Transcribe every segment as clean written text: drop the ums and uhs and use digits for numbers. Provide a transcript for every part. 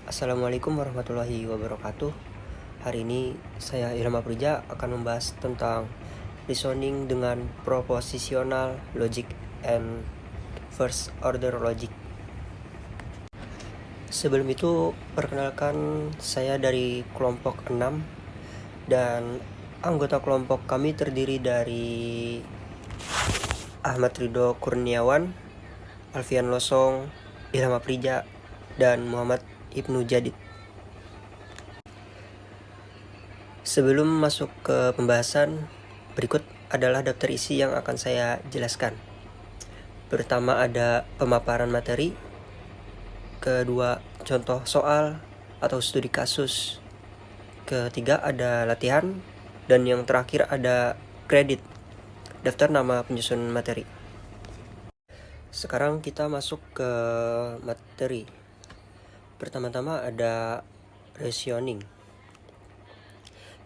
Assalamualaikum warahmatullahi wabarakatuh. Hari ini saya Ilham Aprija akan membahas tentang reasoning dengan propositional logic and first order logic. Sebelum itu, perkenalkan saya dari kelompok 6 dan anggota kelompok kami terdiri dari Ahmad Ridho Kurniawan, Alfian Losong, Ilham Aprija, dan Muhammad Ibnu Jadid. Sebelum masuk ke pembahasan, berikut adalah daftar isi yang akan saya jelaskan. Pertama ada pemaparan materi, kedua contoh soal atau studi kasus, ketiga ada latihan, dan yang terakhir ada kredit, daftar nama penyusun materi. Sekarang kita masuk ke materi. Pertama-tama ada reasoning.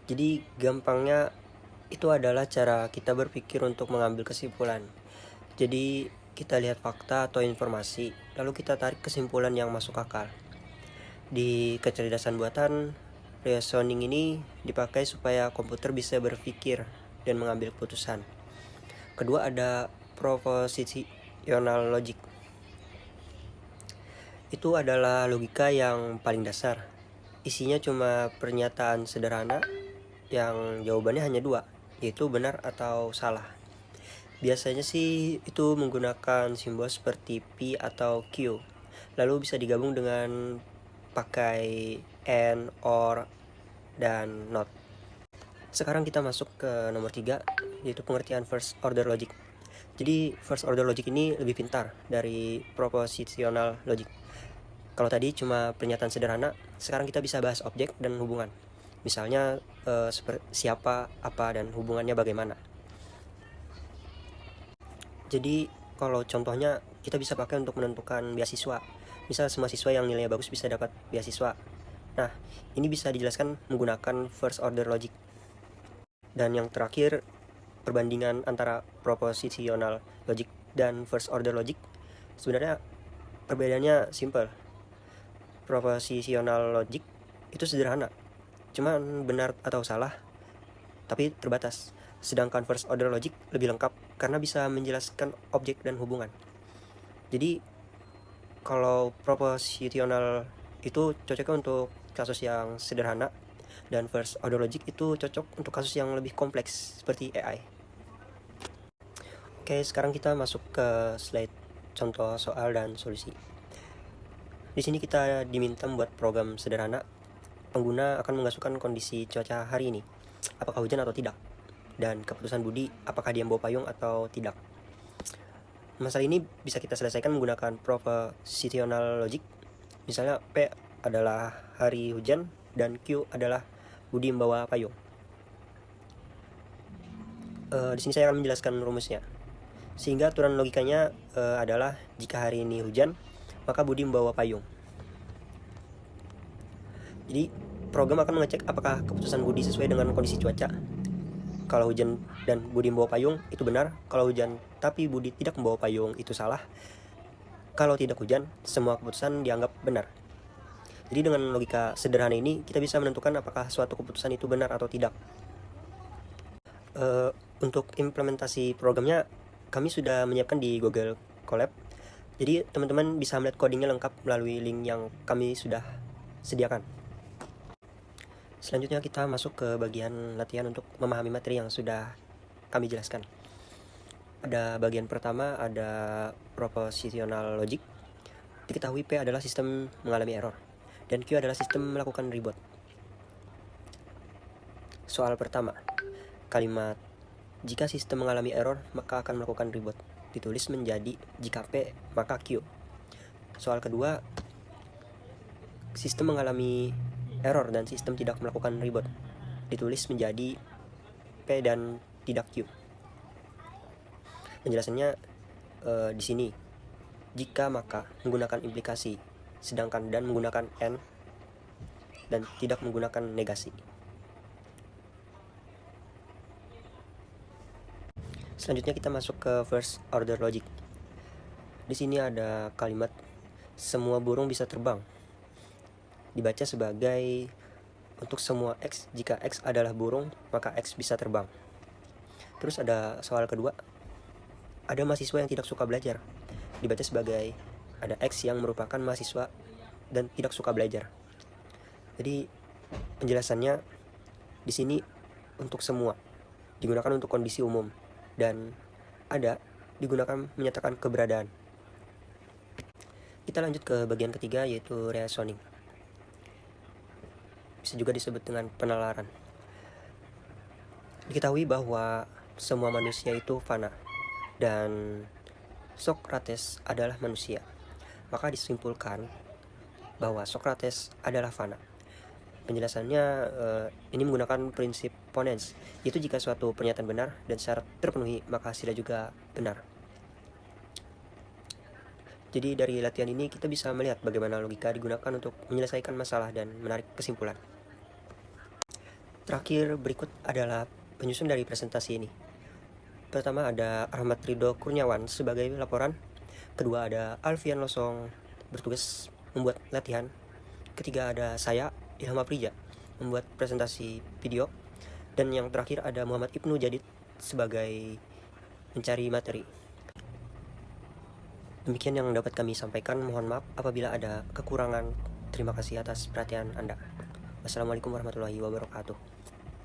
Jadi gampangnya itu adalah cara kita berpikir untuk mengambil kesimpulan. Jadi kita lihat fakta atau informasi, lalu kita tarik kesimpulan yang masuk akal. Di kecerdasan buatan, reasoning ini dipakai supaya komputer bisa berpikir dan mengambil keputusan. Kedua ada propositional logic. Itu adalah logika yang paling dasar. Isinya cuma pernyataan sederhana yang jawabannya hanya dua, yaitu benar atau salah. Biasanya sih itu menggunakan simbol seperti P atau Q, lalu bisa digabung dengan pakai and, or, dan not. Sekarang kita masuk ke nomor 3, yaitu pengertian first order logic. Jadi first order logic ini lebih pintar dari propositional logic. Kalau tadi cuma pernyataan sederhana, sekarang kita bisa bahas objek dan hubungan. Misalnya siapa, apa, dan hubungannya bagaimana. Jadi kalau contohnya kita bisa pakai untuk menentukan beasiswa. Misal semua siswa yang nilainya bagus bisa dapat beasiswa. Nah, ini bisa dijelaskan menggunakan first order logic. Dan yang terakhir, perbandingan antara propositional logic dan first order logic. Sebenarnya perbedaannya simple. Propositional logic itu sederhana, cuman benar atau salah, tapi terbatas. Sedangkan first order logic lebih lengkap karena bisa menjelaskan objek dan hubungan. Jadi kalau propositional itu cocoknya untuk kasus yang sederhana, dan first order logic itu cocok untuk kasus yang lebih kompleks seperti AI. Oke, sekarang kita masuk ke slide contoh soal dan solusi. Di sini kita diminta membuat program sederhana. Pengguna akan mengasukkan kondisi cuaca hari ini, apakah hujan atau tidak, dan keputusan Budi apakah dia membawa payung atau tidak. Masalah ini bisa kita selesaikan menggunakan propositional logic. Misalnya P adalah hari hujan dan Q adalah Budi membawa payung. Di sini saya akan menjelaskan rumusnya. Sehingga aturan logikanya adalah jika hari ini hujan, maka Budi membawa payung. Jadi program akan mengecek apakah keputusan Budi sesuai dengan kondisi cuaca. Kalau hujan dan Budi membawa payung, itu benar. Kalau hujan tapi Budi tidak membawa payung, itu salah. Kalau tidak hujan, semua keputusan dianggap benar. Jadi dengan logika sederhana ini, kita bisa menentukan apakah suatu keputusan itu benar atau tidak. Untuk implementasi programnya, kami sudah menyiapkan di Google Colab. Jadi teman-teman bisa melihat codingnya lengkap melalui link yang kami sudah sediakan. Selanjutnya kita masuk ke bagian latihan untuk memahami materi yang sudah kami jelaskan. Pada bagian pertama ada propositional logic. Diketahui P adalah sistem mengalami error dan Q adalah sistem melakukan reboot. Soal pertama, kalimat jika sistem mengalami error maka akan melakukan reboot ditulis menjadi jika P maka Q. Soal kedua, sistem mengalami error dan sistem tidak melakukan reboot ditulis menjadi P dan tidak Q. Penjelasannya di sini. Jika maka menggunakan implikasi, sedangkan dan menggunakan and dan tidak menggunakan negasi. Selanjutnya kita masuk ke first order logic. Di sini ada kalimat semua burung bisa terbang. dibaca sebagai untuk semua X, jika X adalah burung, maka X bisa terbang. Terus ada soal kedua, ada mahasiswa yang tidak suka belajar, dibaca sebagai ada X yang merupakan mahasiswa dan tidak suka belajar. Jadi penjelasannya di sini untuk semua, digunakan untuk kondisi umum, dan ada digunakan menyatakan keberadaan. Kita lanjut ke bagian ketiga, yaitu reasoning. Bisa juga disebut dengan penalaran. Diketahui bahwa semua manusia itu fana, dan Socrates adalah manusia. Maka disimpulkan bahwa Socrates adalah fana. Penjelasannya ini menggunakan prinsip ponens, yaitu jika suatu pernyataan benar dan syarat terpenuhi, maka hasilnya juga benar. Jadi dari latihan ini kita bisa melihat bagaimana logika digunakan untuk menyelesaikan masalah dan menarik kesimpulan. Terakhir, berikut adalah penyusun dari presentasi ini. Pertama ada Ahmad Ridho Kurniawan sebagai laporan. Kedua ada Alfian Losong bertugas membuat latihan. Ketiga ada saya, Ilham Aprija, membuat presentasi video. Dan yang terakhir ada Muhammad Ibnu Jadid sebagai mencari materi. Demikian yang dapat kami sampaikan. Mohon maaf apabila ada kekurangan. Terima kasih atas perhatian Anda. Wassalamualaikum warahmatullahi wabarakatuh.